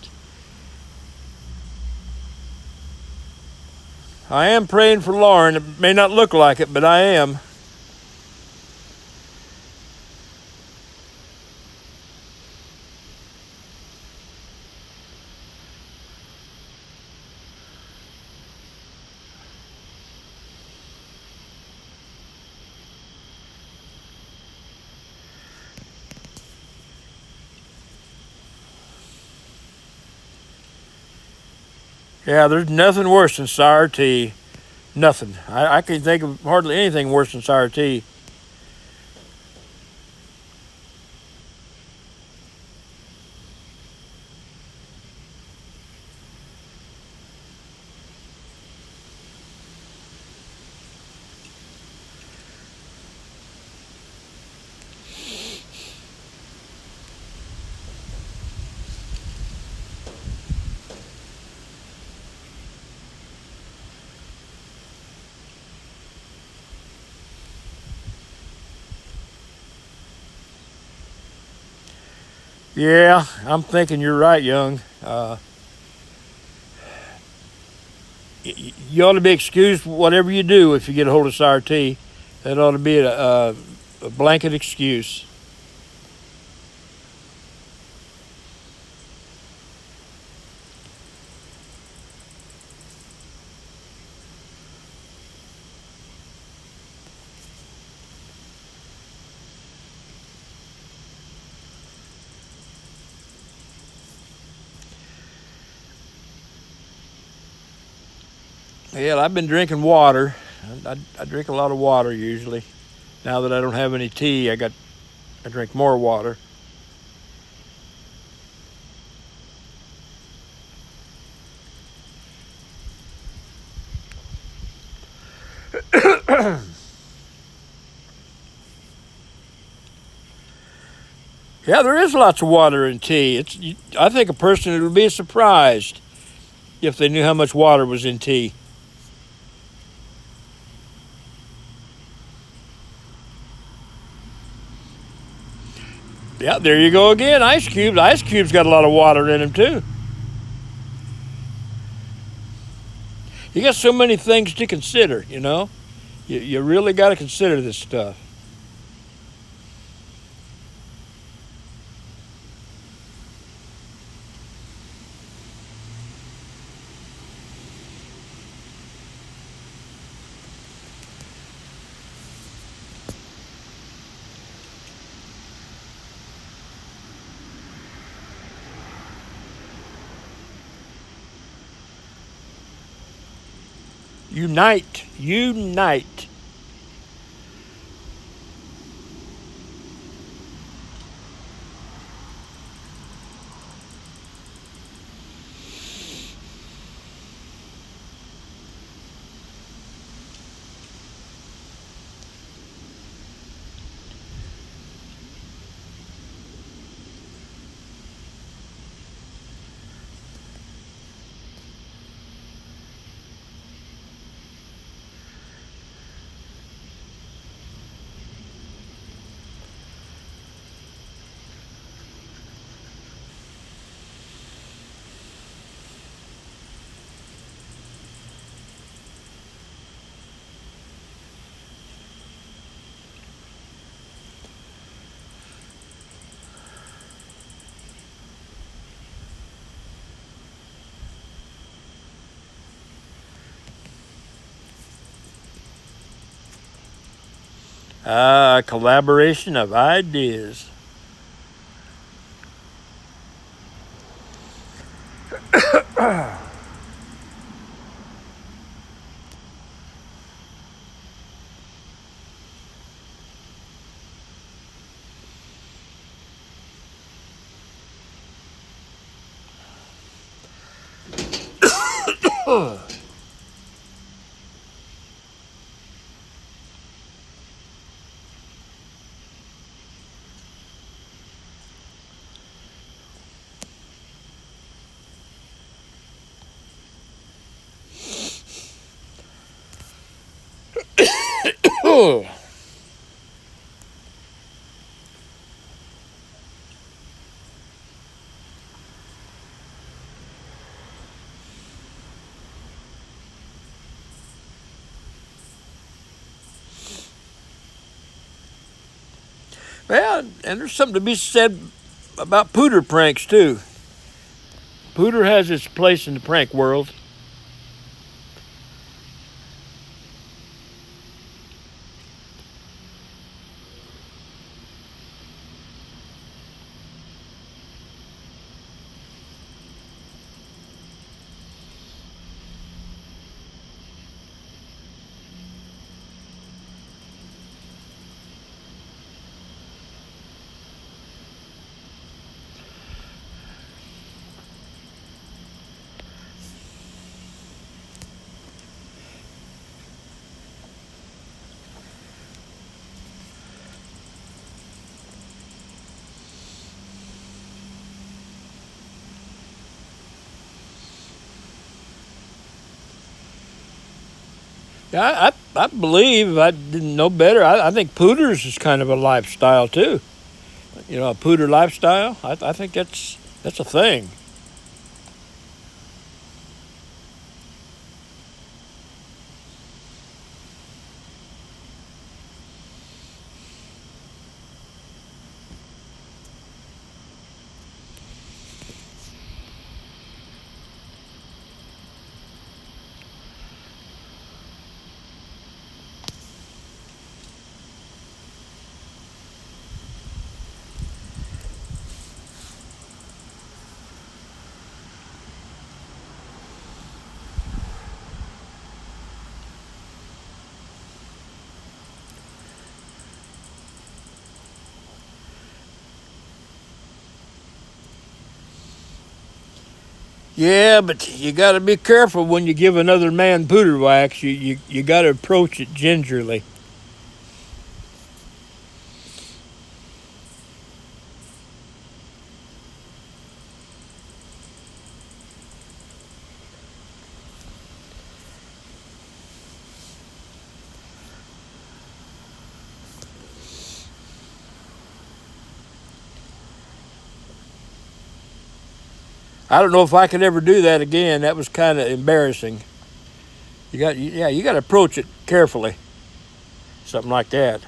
I am praying for Lauren. It may not look like it, but I am. Yeah, there's nothing worse than sour tea. Nothing. I can't think of hardly anything worse than sour tea. Yeah, I'm thinking you're right, Young. You ought to be excused for whatever you do if you get a hold of sour tea. That ought to be a blanket excuse. Hell, I've been drinking water. I drink a lot of water usually. Now that I don't have any tea, I drink more water. Yeah, there is lots of water in tea. I think a person would be surprised if they knew how much water was in tea. Yeah, there you go again. Ice cubes. Ice cubes got a lot of water in them too. You got so many things to consider, you know. You really got to consider this stuff. Unite. Unite. Collaboration of ideas. Well, and there's something to be said about pooter pranks too. Pooter has its place in the prank world. Yeah, I believe, if I didn't know better, I think pooters is kind of a lifestyle too. You know, a pooter lifestyle. I think that's a thing. Yeah, but you got to be careful when you give another man pooter wax. You got to approach it gingerly. I don't know if I could ever do that again. That was kind of embarrassing. You got to approach it carefully. Something like that.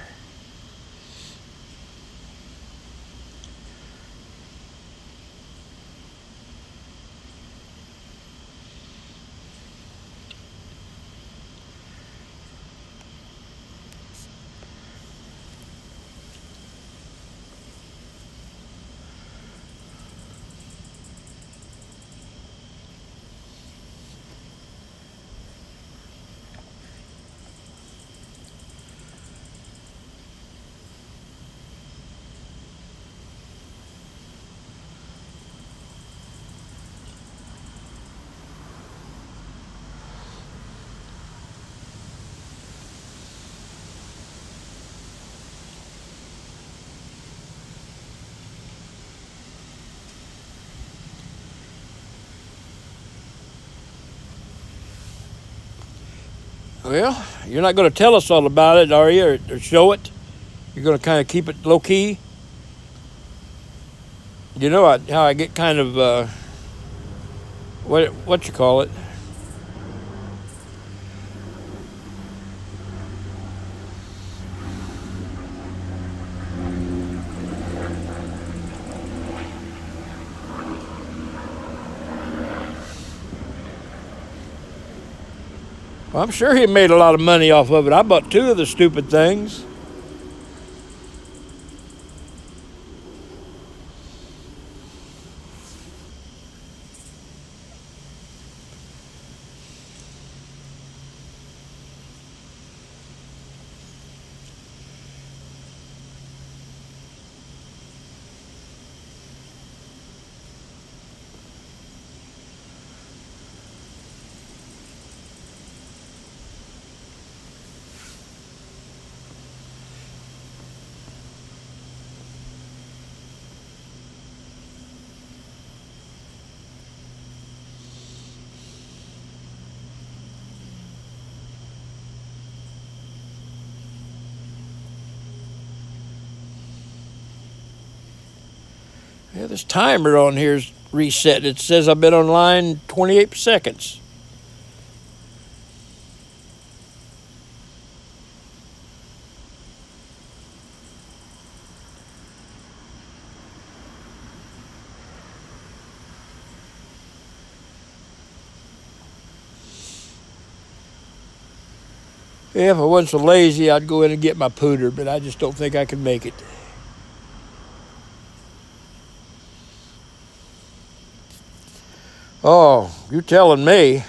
Well, you're not going to tell us all about it, are you, or show it? You're going to kind of keep it low key. You know how I get kind of what you call it? Well, I'm sure he made a lot of money off of it. I bought 2 of the stupid things. Yeah, this timer on here's reset. It says I've been online 28 seconds. Yeah, if I wasn't so lazy, I'd go in and get my pooter, but I just don't think I can make it. Oh, you're telling me.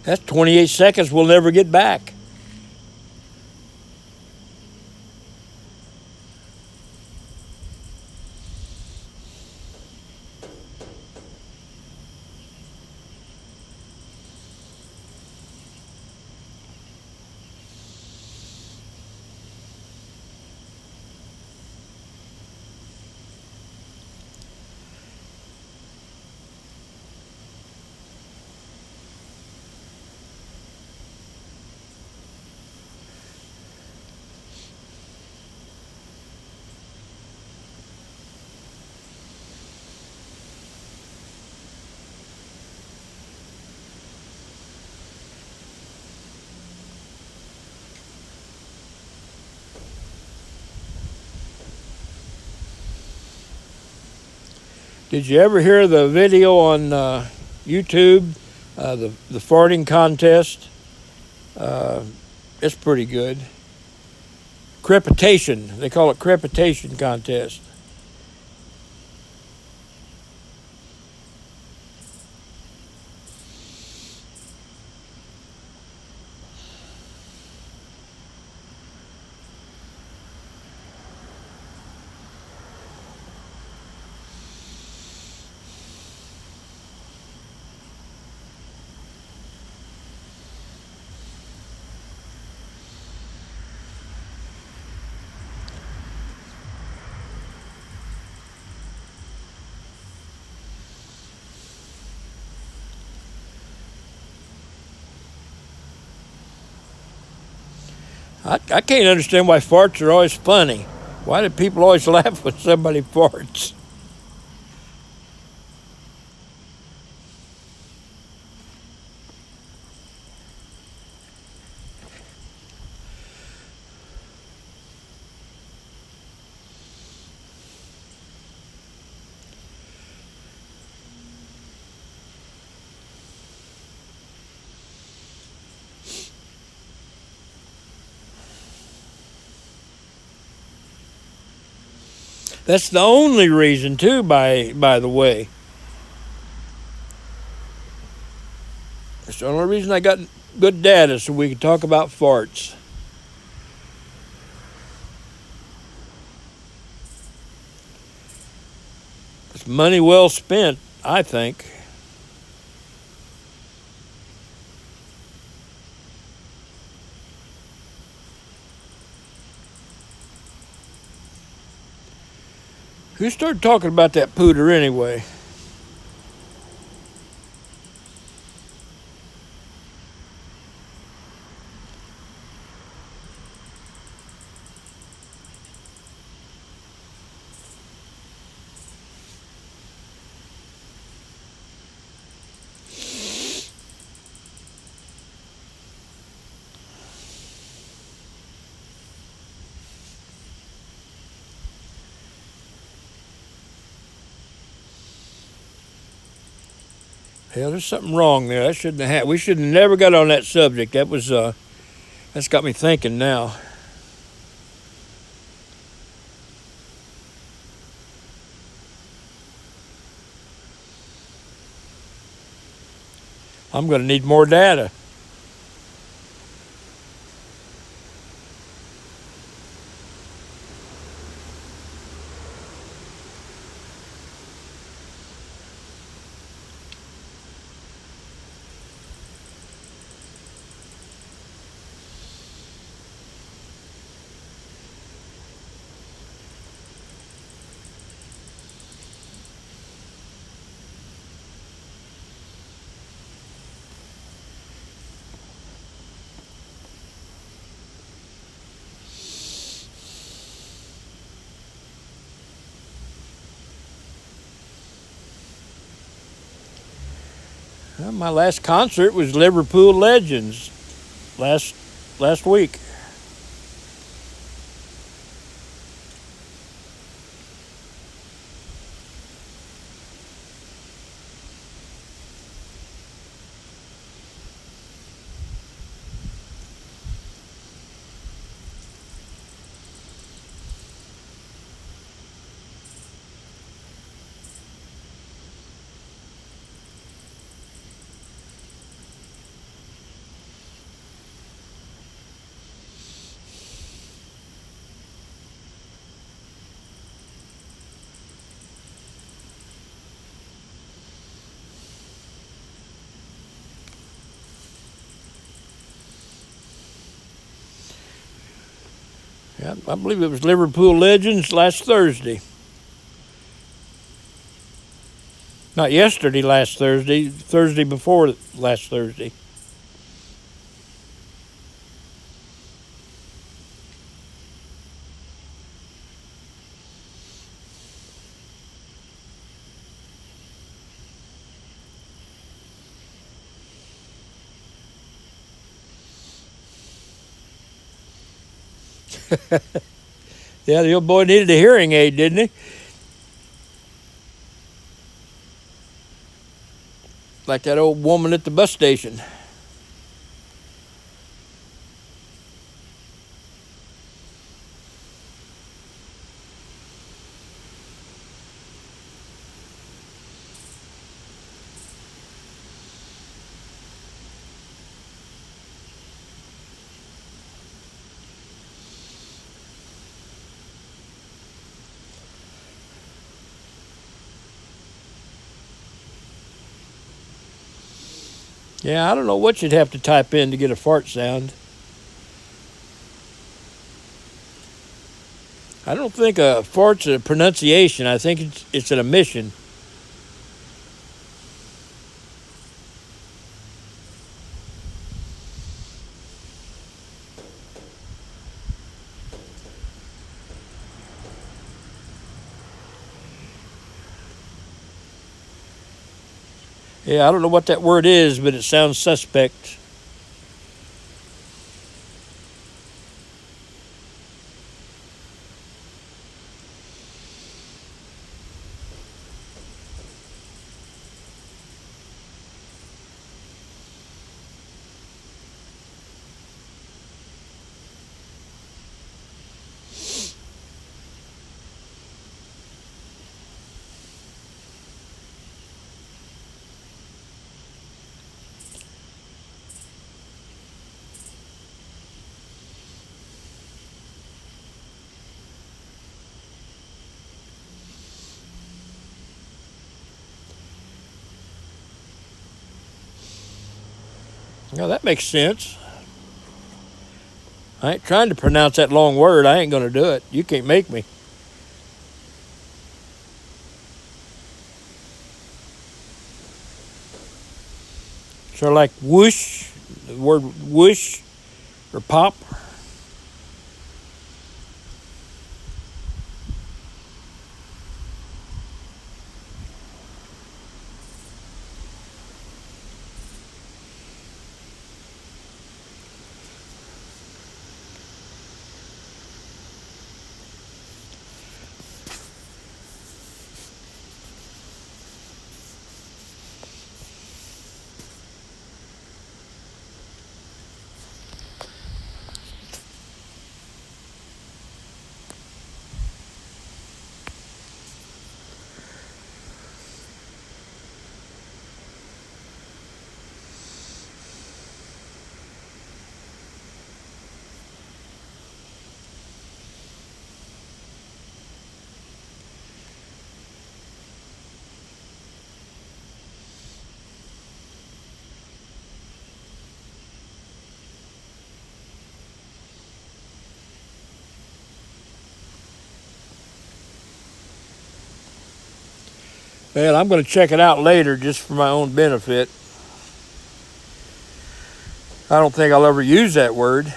That's 28 seconds we'll never get back. Did you ever hear the video on YouTube, the farting contest? It's pretty good. Crepitation. They call it crepitation contest. I can't understand why farts are always funny. Why do people always laugh when somebody farts? That's the only reason, too, by the way. That's the only reason I got good data so we can talk about farts. It's money well spent, I think. Who started talking about that pooter anyway? Hell, there's something wrong there. That shouldn't have. We should have never got on that subject. That's got me thinking now. I'm going to need more data. Well, my last concert was Liverpool Legends last week. Yeah, I believe it was Liverpool Legends last Thursday. Not yesterday, last Thursday. Thursday before last Thursday. Yeah, the old boy needed a hearing aid, didn't he? Like that old woman at the bus station. Yeah, I don't know what you'd have to type in to get a fart sound. I don't think a fart's a pronunciation. I think it's an emission. Yeah, I don't know what that word is, but it sounds suspect. Now that makes sense. I ain't trying to pronounce that long word. I ain't going to do it. You can't make me. So like whoosh, the word whoosh or pop. Well, I'm going to check it out later just for my own benefit. I don't think I'll ever use that word.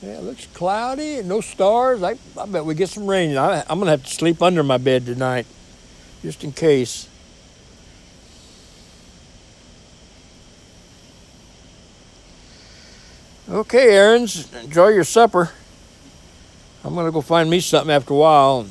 Yeah, it looks cloudy and no stars. I bet we get some rain. I'm going to have to sleep under my bed tonight, just in case. Okay, Aarons, enjoy your supper. I'm going to go find me something after a while.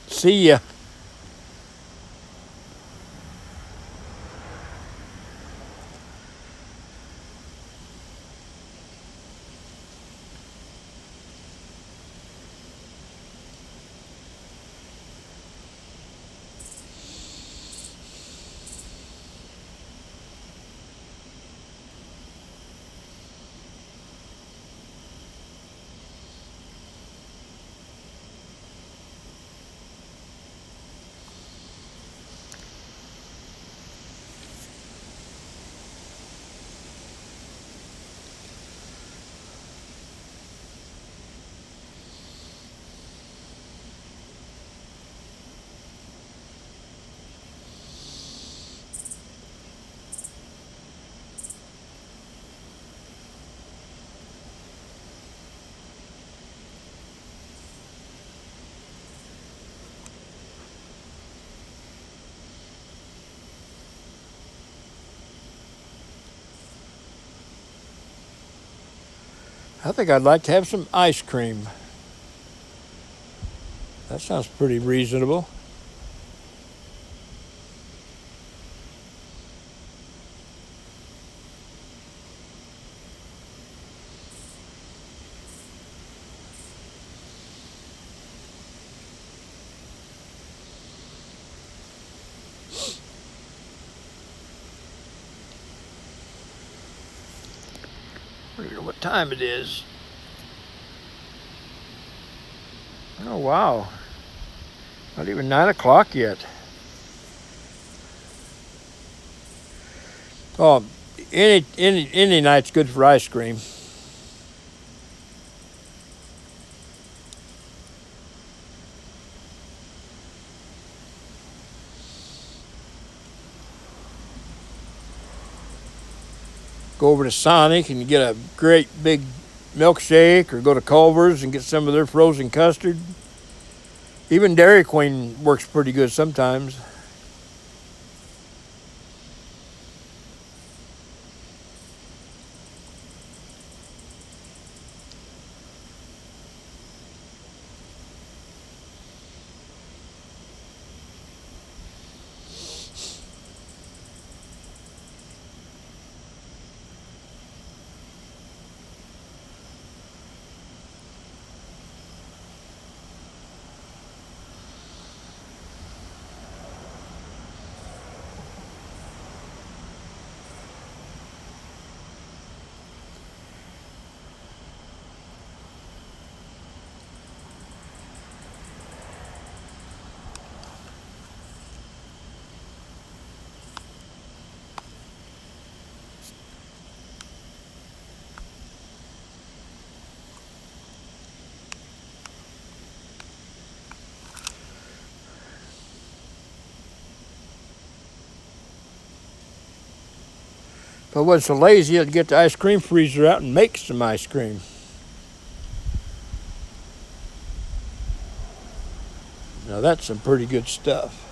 See ya. I think I'd like to have some ice cream. That sounds pretty reasonable. don't even know what time it is. Oh, wow. Not even 9 o'clock yet. Oh, any night's good for ice cream. Go over to Sonic and get a great big milkshake, or go to Culver's and get some of their frozen custard. Even Dairy Queen works pretty good sometimes. If I wasn't so lazy, I'd get the ice cream freezer out and make some ice cream. Now that's some pretty good stuff.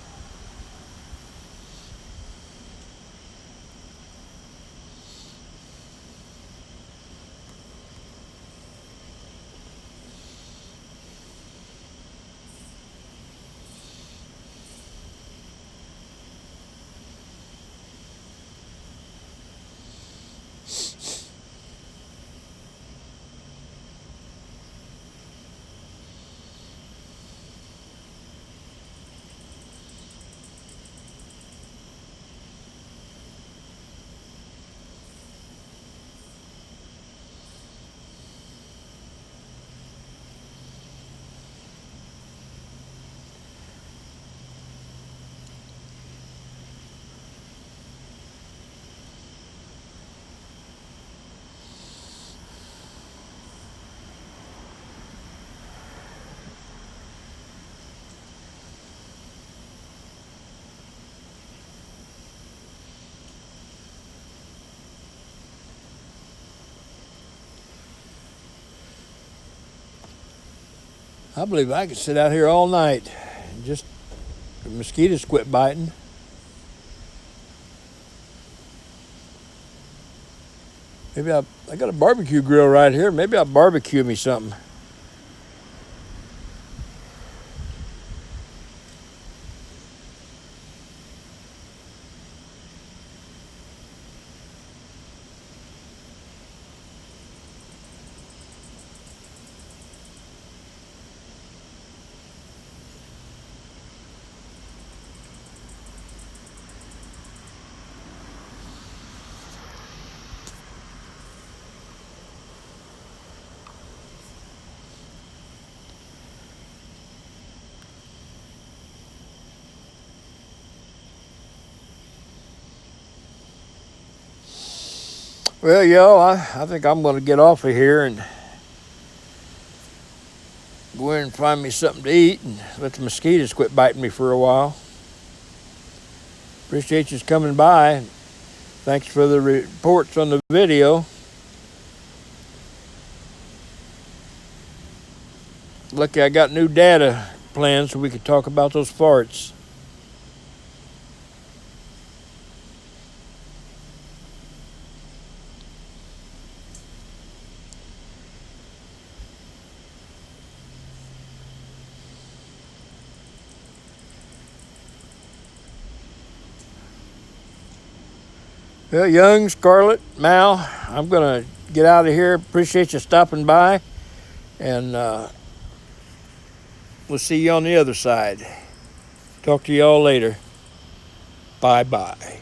I believe I could sit out here all night and just the mosquitoes quit biting. Maybe I got a barbecue grill right here. Maybe I'll barbecue me something. Well, yo, I think I'm going to get off of here and go in and find me something to eat and let the mosquitoes quit biting me for a while. Appreciate you coming by. Thanks for the reports on the video. Lucky I got new data planned so we could talk about those farts. Well, Young, Scarlett, Mal, I'm going to get out of here. Appreciate you stopping by. And we'll see you on the other side. Talk to you all later. Bye-bye.